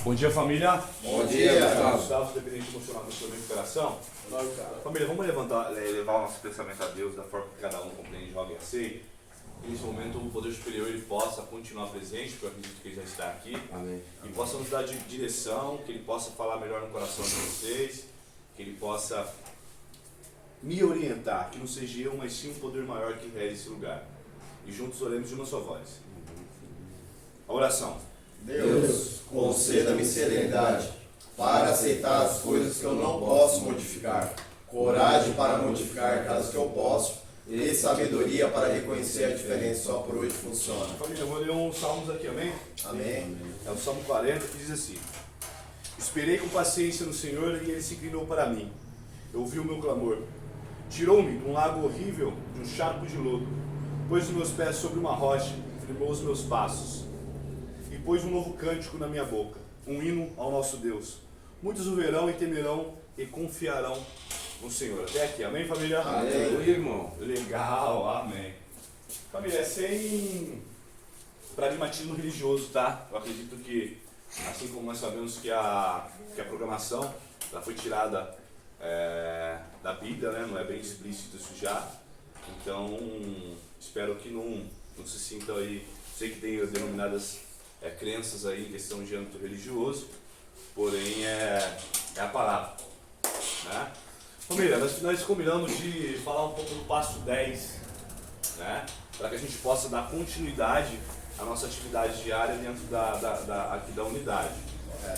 Bom dia, família. Bom dia, Gustavo, dependente emocional da sua recuperação. Família, vamos levar o nosso pensamento a Deus da forma que cada um compreende, joga e aceita. Que nesse momento o poder superior ele possa continuar presente, porque eu acredito que ele já está aqui. Amém. E possa nos dar direção, que ele possa falar melhor no coração de vocês, que ele possa me orientar, que não seja eu, mas sim um poder maior que rege esse lugar. E juntos oremos de uma só voz. A oração. Deus, conceda-me serenidade para aceitar as coisas que eu não posso modificar, coragem para modificar caso que eu posso, e sabedoria para reconhecer a diferença só por hoje funciona. Família, eu vou ler uns salmos aqui, amém? Amém. É o Salmo 40 que diz assim: Esperei com paciência no Senhor e ele se inclinou para mim. Ouviu o meu clamor. Tirou-me de um lago horrível, de um charco de lodo. Pôs os meus pés sobre uma rocha, firmou os meus passos. E pôs um novo cântico na minha boca, um hino ao nosso Deus. Muitos o verão e temerão e confiarão no Senhor. Até aqui, amém, família? Amém, irmão. Legal, amém. Família, sem pragmatismo religioso, tá? Eu acredito que, assim como nós sabemos que a programação ela foi tirada da Bíblia, né? Não é bem explícito isso já. Então, espero que não se sinta aí. Sei que tem as denominadas crenças aí em questão de âmbito religioso, porém é a palavra, né? Família, nós combinamos de falar um pouco do passo 10, né? Para que a gente possa dar continuidade à nossa atividade diária dentro aqui da unidade,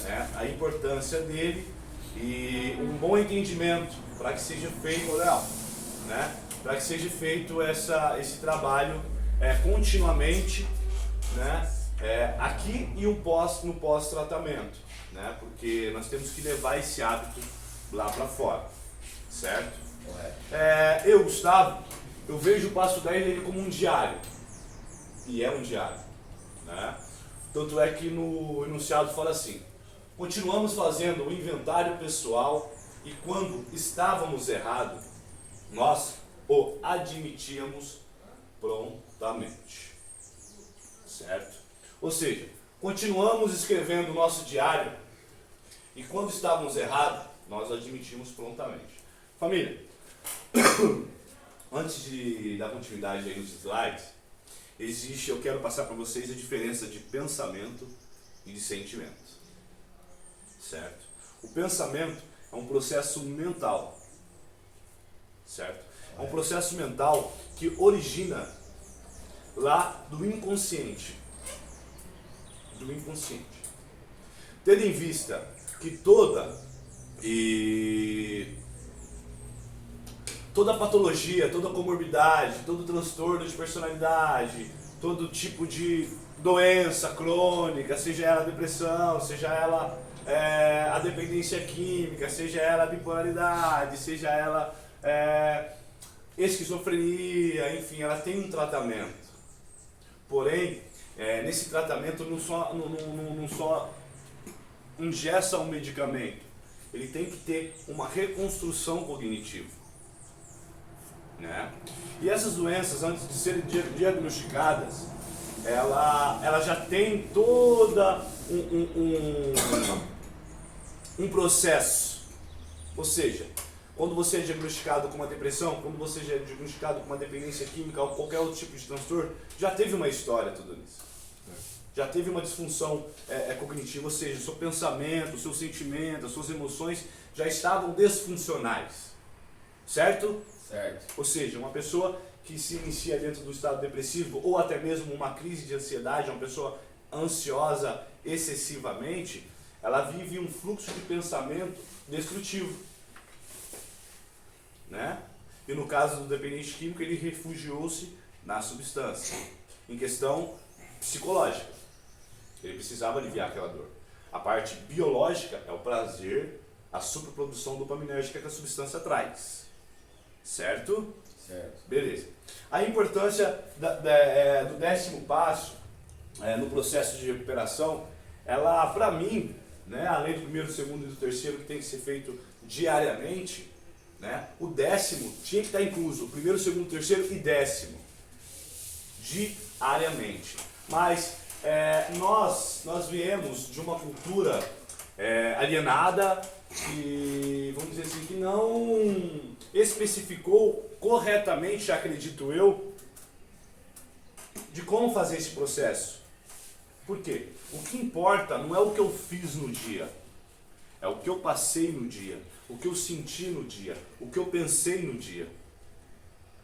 né? A importância dele e um bom entendimento para que seja feito, né? Para que seja feito esse trabalho continuamente, né? Aqui e no pós-tratamento, né? Porque nós temos que levar esse hábito lá para fora, certo? Eu, Gustavo, eu vejo o passo 10 dele como um diário, e é um diário, né? Tanto é que no enunciado fala assim: continuamos fazendo o inventário pessoal e quando estávamos errados, nós o admitíamos prontamente, certo? Ou seja, continuamos escrevendo o nosso diário e quando estávamos errados, nós admitimos prontamente. Família, antes de dar continuidade aí nos slides, eu quero passar para vocês a diferença de pensamento e de sentimento, certo? O pensamento é um processo mental, certo? É um processo mental que origina lá do inconsciente. Tendo em vista que toda patologia, toda comorbidade, todo transtorno de personalidade, todo tipo de doença crônica, seja ela a depressão, seja ela a dependência química, seja ela a bipolaridade, seja ela esquizofrenia, enfim, ela tem um tratamento. Porém, nesse tratamento não só ingessa um medicamento, ele tem que ter uma reconstrução cognitiva, né? E essas doenças, antes de serem diagnosticadas, ela já tem toda um processo. Ou seja, quando você é diagnosticado com uma depressão, quando você é diagnosticado com uma dependência química ou qualquer outro tipo de transtorno, já teve uma história tudo isso. Já teve uma disfunção cognitiva, ou seja, o seu pensamento, o seu sentimento, as suas emoções já estavam disfuncionais. Certo? Certo. Ou seja, uma pessoa que se inicia dentro do estado depressivo ou até mesmo uma crise de ansiedade, uma pessoa ansiosa excessivamente, ela vive um fluxo de pensamento destrutivo, né? E no caso do dependente químico, ele refugiou-se na substância, em questão psicológica. Ele precisava aliviar aquela dor. A parte biológica é o prazer, a superprodução dopaminérgica que a substância traz. Certo? Certo. Beleza. A importância do 10º passo no processo de recuperação, ela, para mim, né, além do primeiro, segundo e do terceiro, que tem que ser feito diariamente, né, o 10º tinha que estar incluso, o primeiro, segundo, terceiro e 10º, diariamente. Mas nós viemos de uma cultura alienada que, vamos dizer assim, que não especificou corretamente, acredito eu, de como fazer esse processo. Por quê? O que importa não é o que eu fiz no dia, é o que eu passei no dia, o que eu senti no dia, o que eu pensei no dia.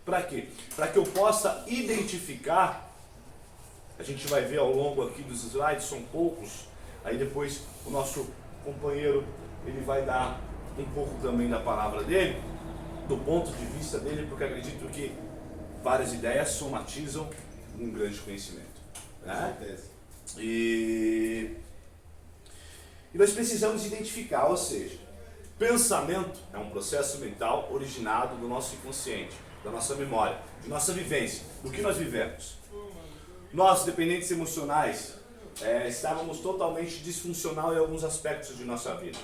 Para quê? Para que eu possa identificar, a gente vai ver ao longo aqui dos slides, são poucos, aí depois o nosso companheiro ele vai dar um pouco também da palavra dele, do ponto de vista dele, porque acredito que várias ideias somatizam um grande conhecimento. Né? Com certeza. E nós precisamos identificar, ou seja, pensamento é um processo mental originado do nosso inconsciente, da nossa memória, de nossa vivência, do que nós vivemos. Nós, dependentes emocionais, estávamos totalmente disfuncional em alguns aspectos de nossa vida.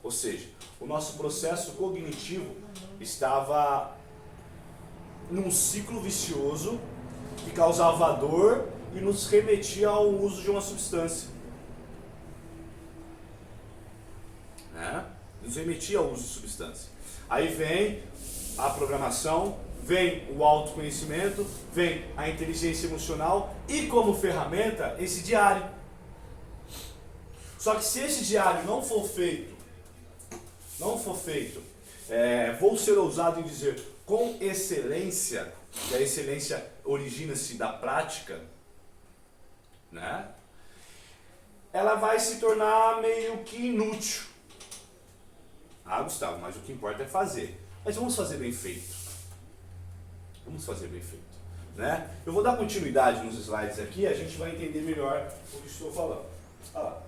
Ou seja, o nosso processo cognitivo estava num ciclo vicioso que causava dor e nos remetia ao uso de uma substância. Nos remetia ao uso de substância. Aí vem a programação, vem o autoconhecimento, vem a inteligência emocional e como ferramenta esse diário. Só que se esse diário não for feito, vou ser ousado em dizer com excelência, e a excelência origina-se da prática, né? Ela vai se tornar meio que inútil. Ah, Gustavo, mas o que importa é fazer. Mas vamos fazer bem feito. Vamos fazer bem feito, né? Eu vou dar continuidade nos slides aqui e a gente vai entender melhor o que estou falando. Olha lá.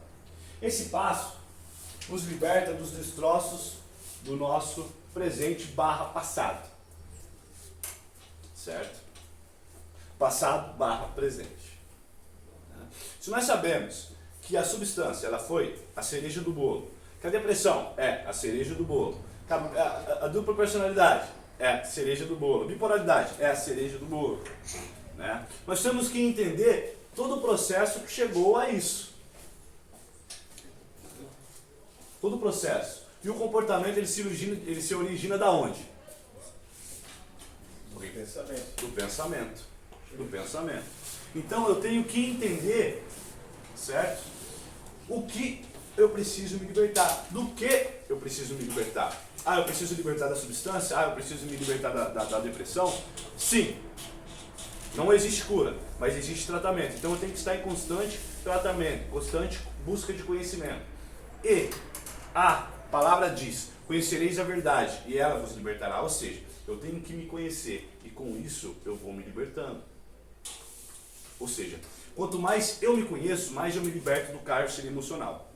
Esse passo nos liberta dos destroços do nosso presente / passado. Certo? Passado / presente. Se nós sabemos que a substância ela foi a cereja do bolo, que a depressão é a cereja do bolo, a dupla personalidade é a cereja do bolo, a bipolaridade é a cereja do bolo, né? Nós temos que entender todo o processo que chegou a isso. Todo o processo. E o comportamento ele se origina da onde? Do pensamento. Do pensamento. Do pensamento. Então eu tenho que entender, certo? O que eu preciso me libertar. Do que eu preciso me libertar? Ah, eu preciso libertar da substância? Ah, eu preciso me libertar da depressão? Sim. Não existe cura, mas existe tratamento. Então eu tenho que estar em constante tratamento, constante busca de conhecimento. E a palavra diz, conhecereis a verdade e ela vos libertará. Ou seja, eu tenho que me conhecer e com isso eu vou me libertando. Ou seja, quanto mais eu me conheço, mais eu me liberto do cárcere emocional.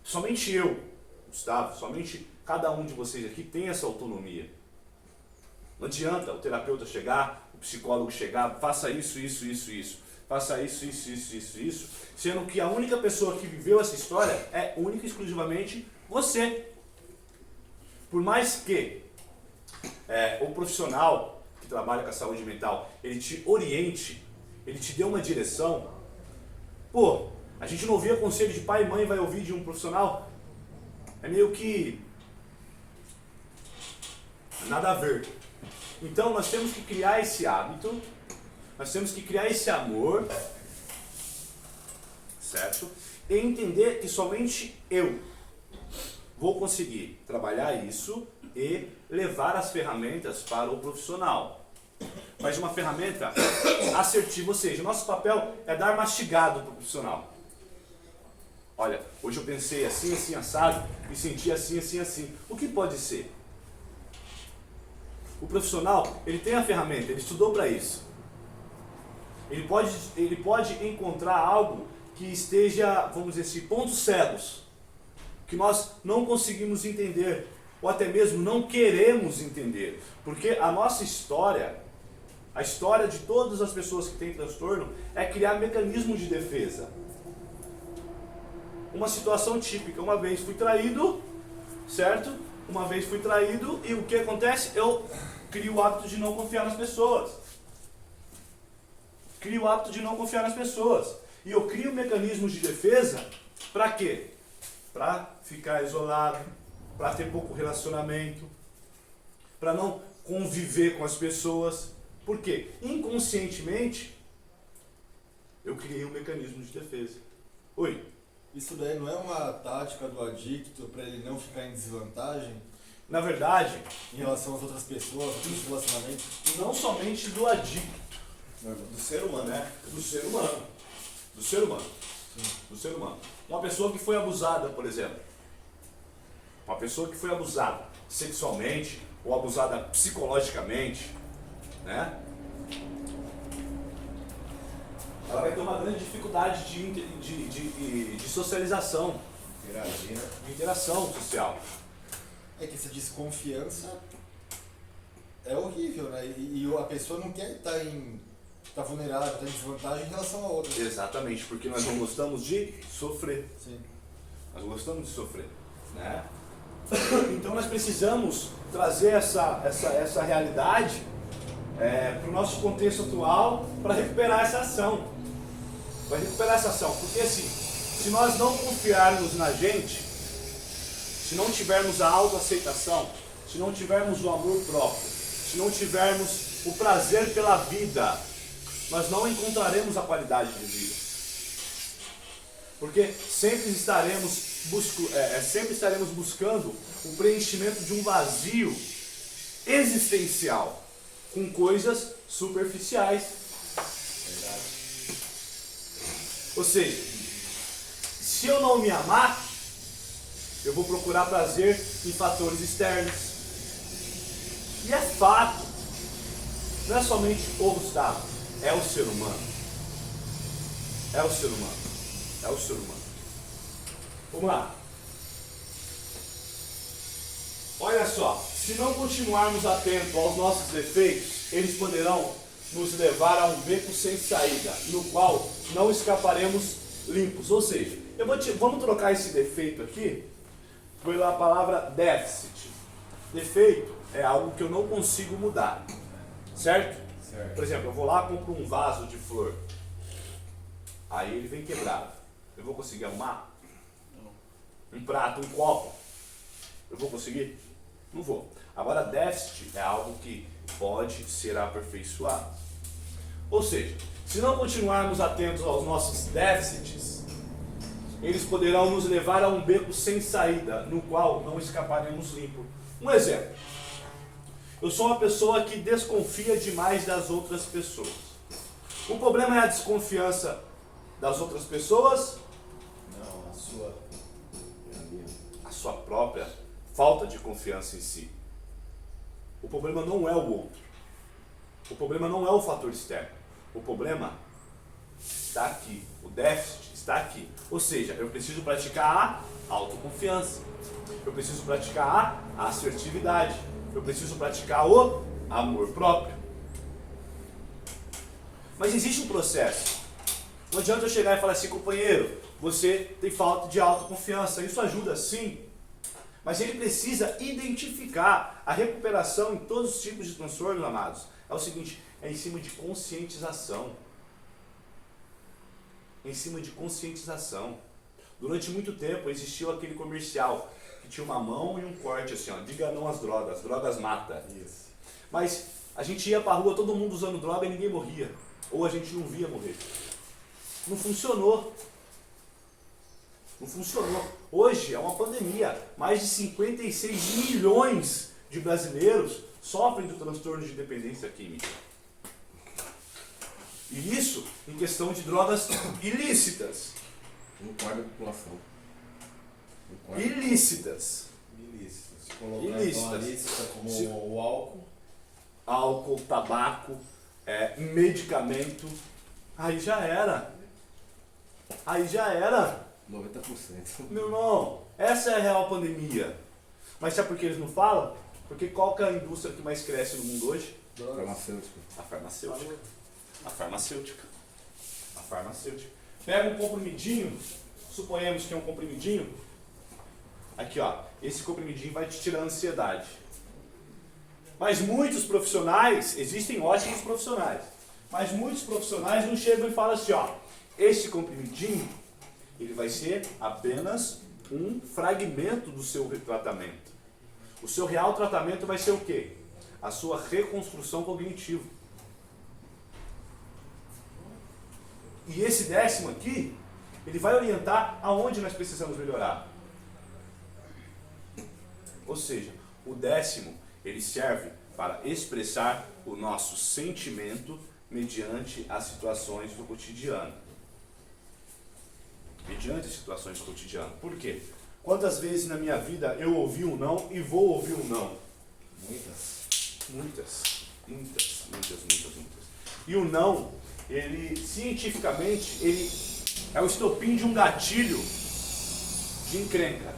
Somente eu, Gustavo, somente cada um de vocês aqui tem essa autonomia. Não adianta o terapeuta chegar, o psicólogo chegar, faça isso, isso, isso, isso. Faça isso, isso, isso, isso, isso. Sendo que a única pessoa que viveu essa história é única e exclusivamente você. Por mais que o profissional que trabalha com a saúde mental, ele te oriente, ele te dê uma direção. Pô, a gente não ouvia conselho de pai e mãe, vai ouvir de um profissional? É meio que nada a ver. Então nós temos que criar esse hábito, nós temos que criar esse amor, certo? E entender que somente eu vou conseguir trabalhar isso e levar as ferramentas para o profissional. Mas uma ferramenta assertiva, ou seja, o nosso papel é dar mastigado para o profissional. Olha, hoje eu pensei assim, assim, assado, e senti assim, assim, assim. O que pode ser? O profissional, ele tem a ferramenta, ele estudou para isso. Ele pode encontrar algo que esteja, vamos dizer assim, pontos cegos, que nós não conseguimos entender, ou até mesmo não queremos entender. Porque a nossa história, a história de todas as pessoas que têm transtorno, é criar mecanismos de defesa. Uma situação típica, uma vez fui traído, certo? Uma vez fui traído e o que acontece? Eu crio o hábito de não confiar nas pessoas. crio o hábito de não confiar nas pessoas. E eu crio mecanismos de defesa para quê? Para ficar isolado, para ter pouco relacionamento, para não conviver com as pessoas. Por quê? Inconscientemente, eu criei um mecanismo de defesa. Oi? Isso daí não é uma tática do adicto para ele não ficar em desvantagem Na verdade, em relação às outras pessoas, nos relacionamentos? não somente do adicto, Do ser humano, né? do ser humano. Do ser humano. Do ser humano. Uma pessoa que foi abusada, por exemplo. Uma pessoa que foi abusada sexualmente ou abusada psicologicamente, né? Ela vai ter uma grande dificuldade de socialização, Interagir, né? de interação social. É que essa desconfiança é horrível, né? E a pessoa não quer estar vulnerável, estar em desvantagem em relação a outra. Exatamente, porque nós não gostamos de sofrer. Sim. Nós gostamos de sofrer, né? Então nós precisamos trazer essa realidade para o nosso contexto atual para recuperar essa ação. Para recuperar essa ação. Porque assim, se nós não confiarmos na gente, se não tivermos a autoaceitação, se não tivermos o amor próprio, se não tivermos o prazer pela vida, nós não encontraremos a qualidade de vida. Porque sempre estaremos buscando o preenchimento de um vazio existencial com coisas superficiais. Verdade. Ou seja, se eu não me amar, eu vou procurar prazer em fatores externos. E é fato, não é somente o Gustavo, é o ser humano. É o ser humano. É o ser humano. Vamos lá. Olha só, se não continuarmos atentos aos nossos defeitos, eles poderão nos levar a um beco sem saída, no qual não escaparemos limpos. Ou seja, vamos trocar esse defeito aqui pela palavra déficit. Defeito é algo que eu não consigo mudar, certo? Certo. Por exemplo, eu vou lá e compro um vaso de flor. Aí ele vem quebrado. Eu vou conseguir arrumar? Não. Um prato, um copo. Eu vou conseguir? Não vou. Agora, déficit é algo que pode ser aperfeiçoado. Ou seja, se não continuarmos atentos aos nossos déficits, eles poderão nos levar a um beco sem saída, no qual não escaparemos limpo. Um exemplo. Eu sou uma pessoa que desconfia demais das outras pessoas. O problema é a desconfiança das outras pessoas? Não, a sua. É a minha. A sua própria falta de confiança em si. O problema não é o outro. O problema não é o fator externo. O problema está aqui. O déficit está aqui. Ou seja, eu preciso praticar a autoconfiança. Eu preciso praticar a assertividade. Eu preciso praticar o amor próprio. Mas existe um processo. Não adianta eu chegar e falar assim, companheiro, você tem falta de autoconfiança. Isso ajuda sim. Mas ele precisa identificar a recuperação em todos os tipos de transtornos, amados. É o seguinte, é em cima de conscientização. Em cima de conscientização. Durante muito tempo existiu aquele comercial que tinha uma mão e um corte assim, ó, diga não às drogas matam. Isso. Mas a gente ia pra rua, todo mundo usando droga e ninguém morria. Ou a gente não via morrer. Não funcionou. Não funcionou. Hoje é uma pandemia. Mais de 56 milhões de brasileiros sofrem do transtorno de dependência química. E isso em questão de drogas ilícitas. Um quarto da população. Ilícitas. Ilícito. Se colocar Ilícitas. então a lista como Se- o álcool, Álcool, tabaco, medicamento. Aí já era. Aí já era. 90%. Meu irmão, essa é a real pandemia. Mas sabe por que eles não falam? Porque qual que é a indústria que mais cresce no mundo hoje? Farmacêutico. A farmacêutica. A farmacêutica. A farmacêutica. Pega um comprimidinho, suponhamos que é um comprimidinho. Aqui ó, esse comprimidinho vai te tirar a ansiedade. Mas muitos profissionais, existem ótimos profissionais, Mas muitos profissionais não chegam e falam assim, ó, esse comprimidinho, ele vai ser apenas um fragmento do seu tratamento. O seu real tratamento vai ser o quê? A sua reconstrução cognitiva. E esse 10º aqui, ele vai orientar aonde nós precisamos melhorar. Ou seja, o 10º, ele serve para expressar o nosso sentimento mediante as situações do cotidiano. Mediante as situações do cotidiano. Por quê? Quantas vezes na minha vida eu ouvi um não e vou ouvir um não? Muitas. E o não, ele cientificamente, ele é o estopim de um gatilho de encrenca.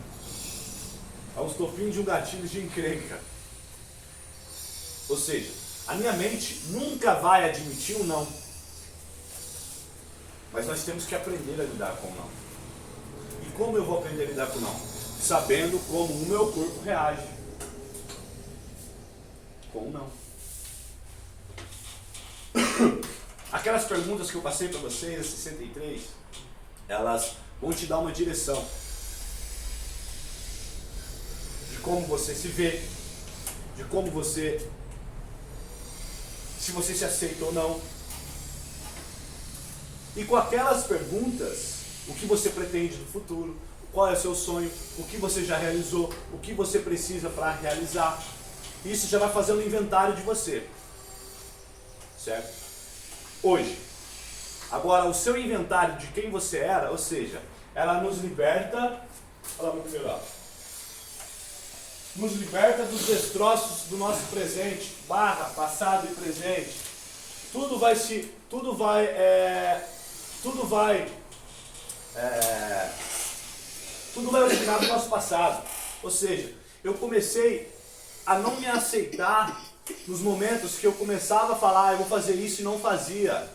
É o estopim de um gatilho de encrenca. Ou seja, a minha mente nunca vai admitir um não. Mas nós temos que aprender a lidar com o não. E como eu vou aprender a lidar com o não? Sabendo como o meu corpo reage com o não. Aquelas perguntas que eu passei para vocês, as 63, elas vão te dar uma direção de como você se vê, de como você, se você se aceita ou não. E com aquelas perguntas, o que você pretende no futuro, qual é o seu sonho, o que você já realizou, o que você precisa para realizar. Isso já vai fazer um inventário de você. Certo? Hoje. Agora, o seu inventário de quem você era, ou seja, ela nos liberta, olha lá, muito melhor, nos liberta dos destroços do nosso presente, passado e presente. Tudo vai originar do nosso passado. Ou seja, eu comecei a não me aceitar nos momentos que eu começava a falar, eu vou fazer isso e não fazia.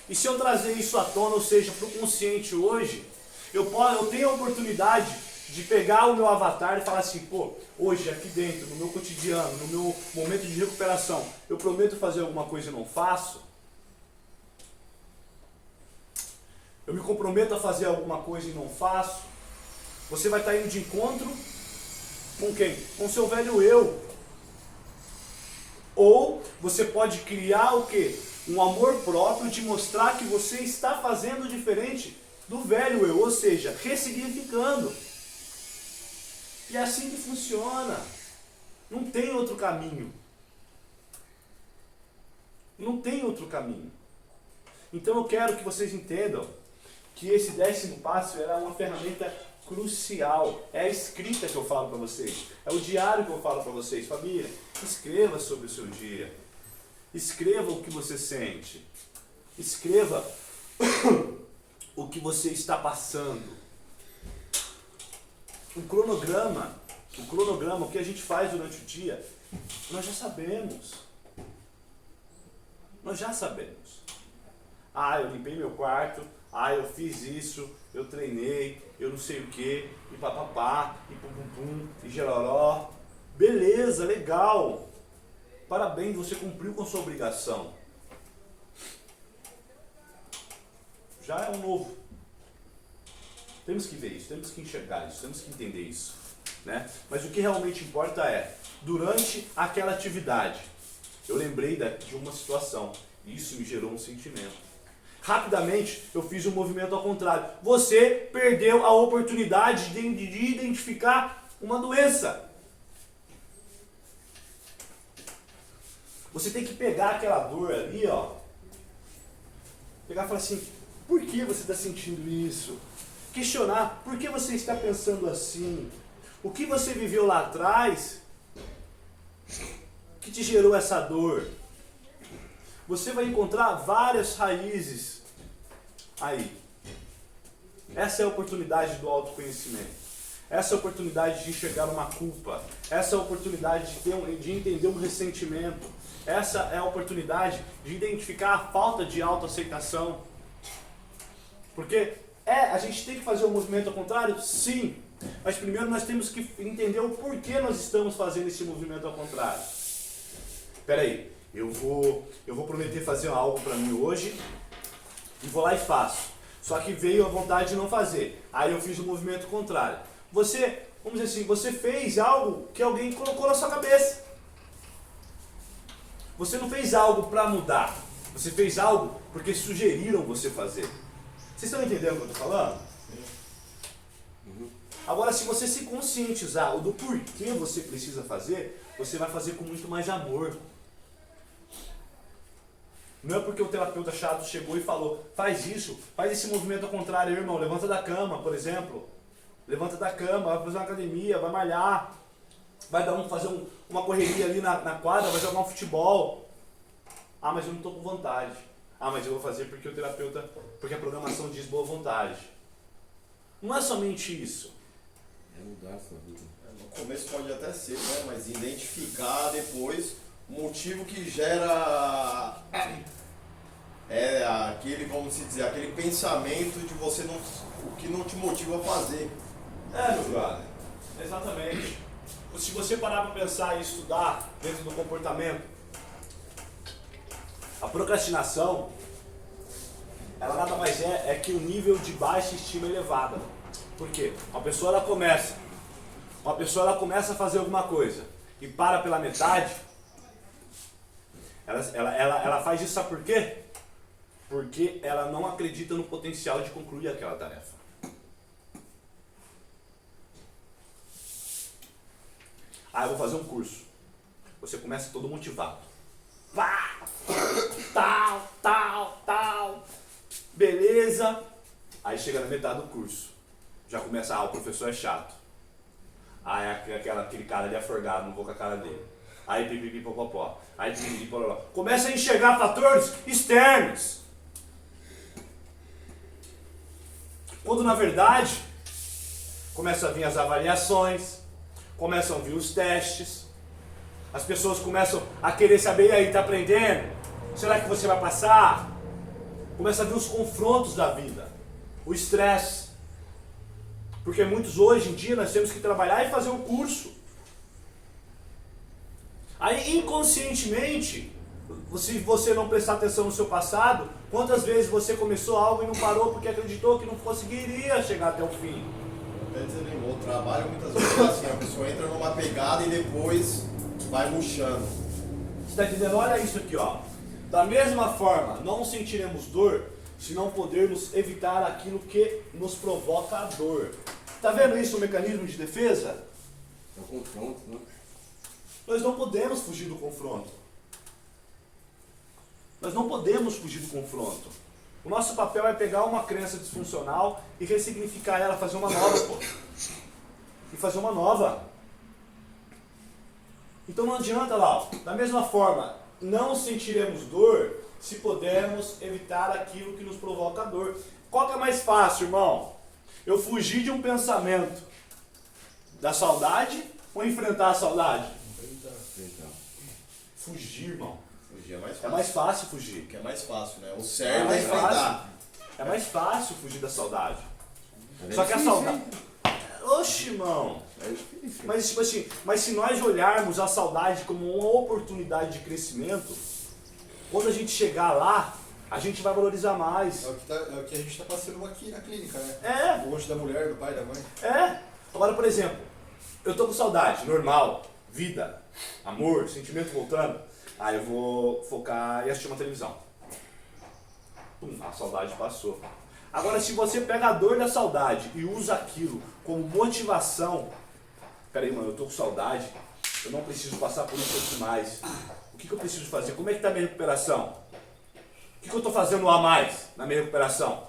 E se eu trazer isso à tona, ou seja, para o consciente hoje, eu tenho a oportunidade de pegar o meu avatar e falar assim, pô, hoje aqui dentro, no meu cotidiano, no meu momento de recuperação, eu prometo fazer alguma coisa e não faço. Eu me comprometo a fazer alguma coisa e não faço. Você vai estar indo de encontro com quem? Com o seu velho eu. Ou você pode criar o quê? Um amor próprio de mostrar que você está fazendo diferente do velho eu, ou seja, ressignificando. E é assim que funciona. Não tem outro caminho. Não tem outro caminho. Então eu quero que vocês entendam que esse 10º passo era uma ferramenta crucial. É a escrita que eu falo para vocês. É o diário que eu falo para vocês. Família, escreva sobre o seu dia. Escreva o que você sente. Escreva o que você está passando. O cronograma, o que a gente faz durante o dia, nós já sabemos. Nós já sabemos. Ah, eu limpei meu quarto. Ah, eu fiz isso, eu treinei, eu não sei o que, e papapá, e pum pum pum, e geroró. Beleza, legal. Parabéns, você cumpriu com a sua obrigação. Já é um novo. Temos que ver isso, temos que enxergar isso, temos que entender isso. Né? Mas o que realmente importa é, durante aquela atividade, eu lembrei de uma situação, e isso me gerou um sentimento. Rapidamente eu fiz um movimento ao contrário. Você perdeu a oportunidade de identificar uma doença. Você tem que pegar aquela dor ali, ó. Pegar e falar assim, por que você está sentindo isso? Questionar, por que você está pensando assim? O que você viveu lá atrás que te gerou essa dor? Você vai encontrar várias raízes aí. Essa é a oportunidade do autoconhecimento. Essa é a oportunidade de enxergar uma culpa. Essa é a oportunidade de entender um ressentimento. Essa é a oportunidade de identificar a falta de autoaceitação. Porque a gente tem que fazer o movimento ao contrário? Sim. Mas primeiro nós temos que entender o porquê nós estamos fazendo esse movimento ao contrário. Espera aí. Eu vou prometer fazer algo para mim hoje e vou lá e faço. Só que veio a vontade de não fazer. Aí eu fiz o movimento contrário. Você, vamos dizer assim, você fez algo que alguém colocou na sua cabeça. Você não fez algo para mudar. Você fez algo porque sugeriram você fazer. Vocês estão entendendo o que eu estou falando? Agora, se você se conscientizar do porquê você precisa fazer, você vai fazer com muito mais amor. Não é porque o terapeuta chato chegou e falou, faz isso, faz esse movimento ao contrário, irmão, levanta da cama, por exemplo. Levanta da cama, vai fazer uma academia, vai malhar, vai fazer uma correria ali na quadra, vai jogar um futebol. Ah, mas eu não estou com vontade. Ah, mas eu vou fazer porque porque a programação diz boa vontade. Não é somente isso. É mudar a sua vida. No começo pode até ser, né? Mas identificar depois o motivo que gera aquele, vamos dizer, aquele pensamento de você não, o que não te motiva a fazer. Meu brother. Exatamente. Se você parar para pensar e estudar dentro do comportamento, a procrastinação, ela nada mais é que o nível de baixa estima elevada. Por quê? Uma pessoa ela começa a fazer alguma coisa e para pela metade, ela faz isso, sabe por quê? Porque ela não acredita no potencial de concluir aquela tarefa. Ah, eu vou fazer um curso. Você começa todo motivado. Pá! Tal. Beleza. Aí chega na metade do curso. Já começa, o professor é chato. Ah, é aquele cara ali aforgado, não vou com a cara dele. Aí pipipipopopó. Aí pipipipopopó. Começa a enxergar fatores externos. Quando na verdade, começam a vir as avaliações, começam a vir os testes, as pessoas começam a querer saber, e aí, tá aprendendo? Será que você vai passar? Começa a vir os confrontos da vida, o estresse. Porque muitos hoje em dia nós temos que trabalhar e fazer um curso. Aí inconscientemente, se você não prestar atenção no seu passado, quantas vezes você começou algo e não parou porque acreditou que não conseguiria chegar até o fim? Quer dizer, o trabalho muitas vezes é assim, a pessoa entra numa pegada e depois vai murchando. Você está entendendo? Olha isso aqui, ó. Da mesma forma, não sentiremos dor se não pudermos evitar aquilo que nos provoca a dor. Tá vendo isso, o mecanismo de defesa? É o confronto, né? Nós não podemos fugir do confronto. Nós não podemos fugir do confronto. O nosso papel é pegar uma crença disfuncional e ressignificar ela, fazer uma nova, pô. E fazer uma nova. Então não adianta lá, ó. Da mesma forma, não sentiremos dor se pudermos evitar aquilo que nos provoca dor. Qual que é mais fácil, irmão? Eu fugir de um pensamento da saudade ou enfrentar a saudade? Então, Fugir, irmão. Fugir é mais É fácil. mais fácil fugir. Que é mais fácil, né? O certo é mais enfrentar. É mais fácil fugir da saudade. é Só que a difícil, saudade... hein? Oxe, irmão. É difícil. Mas tipo assim, mas se nós olharmos a saudade como uma oportunidade de crescimento, quando a gente chegar lá, a gente vai valorizar mais. É o que a gente está passando aqui na clínica, né? É. Longe da mulher, do pai, da mãe. É. Agora, por exemplo, eu tô com saudade, normal, vida, amor, sentimento voltando. Aí eu vou focar e assistir uma televisão. A saudade passou. Agora, se você pega a dor da saudade e usa aquilo como motivação, peraí, mano, eu tô com saudade, eu não preciso passar por isso aqui mais. O que eu preciso fazer? Como é que tá a minha recuperação? O que eu tô fazendo a mais na minha recuperação?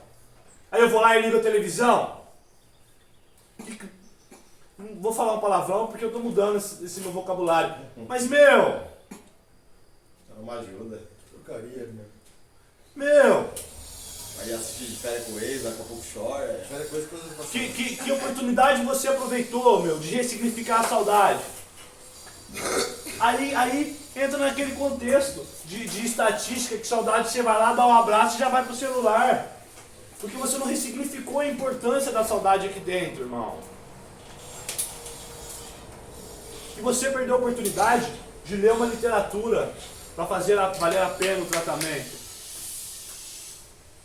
Aí eu vou lá e ligo a televisão. Não vou falar um palavrão porque eu tô mudando esse meu vocabulário. Mas, meu! É uma ajuda. Porcaria, meu. Meu! Aí assiste de férias com ex, daqui a pouco chora. Sério, coisa que eu faço. Que oportunidade você aproveitou, meu, de ressignificar a saudade? Aí entra naquele contexto de estatística que saudade você vai lá, dá um abraço e já vai pro celular. Porque você não ressignificou a importância da saudade aqui dentro, irmão. E você perdeu a oportunidade de ler uma literatura para fazer valer a pena o tratamento.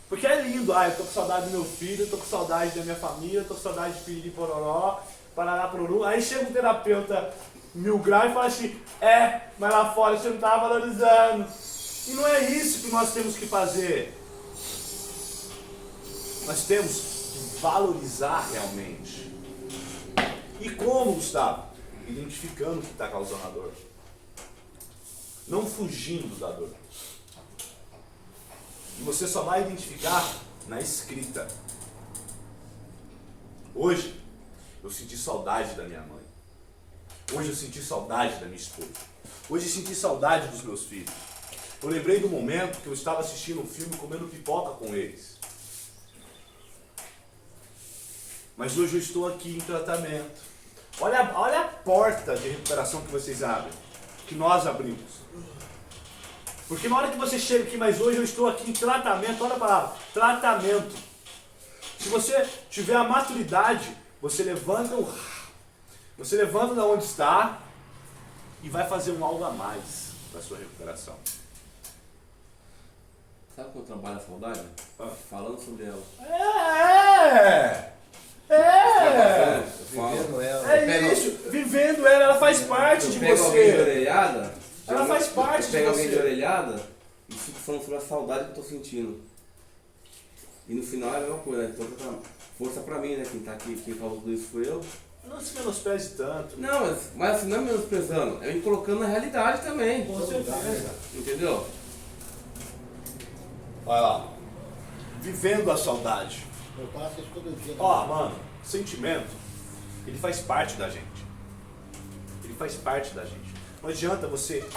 Porque é lindo, eu tô com saudade do meu filho, eu tô com saudade da minha família, eu tô com saudade de piriri pororó, parará poruru. Aí chega um terapeuta 1000 graus e fala assim, mas lá fora você não tá valorizando. E não é isso que nós temos que fazer. Nós temos que valorizar realmente. E como, Gustavo? Identificando o que está causando a dor. Não fugindo da dor. E você só vai identificar na escrita. Hoje, eu senti saudade da minha mãe. Hoje eu senti saudade da minha esposa. Hoje eu senti saudade dos meus filhos. Eu lembrei do momento que eu estava assistindo um filme comendo pipoca com eles. Mas hoje eu estou aqui em tratamento. Olha a porta de recuperação que vocês abrem. Que nós abrimos. Porque na hora que você chega aqui, mas hoje eu estou aqui em tratamento, olha a palavra, tratamento. Se você tiver a maturidade, você levanta da onde está e vai fazer um algo a mais na sua recuperação. Sabe quando trabalha a saudade? Falando sobre ela. Eu falo. Vivendo ela. É isso, vivendo ela faz parte de Pega alguém de você. orelhada. Ela faz parte de Pega alguém de você. orelhada e fico falando sobre a saudade que eu tô sentindo. E no final é a mesma coisa, né? Então força pra mim, né? Quem tá aqui, quem causou tudo isso foi eu. Não se menospreze tanto. Não, mas assim, não é menosprezando, é me colocando na realidade também. Com certeza. Entendeu? Olha lá. Vivendo a saudade. Eu passo isso todo dia. Ó, mano, sentimento, ele faz parte da gente. Ele faz parte da gente. Não adianta você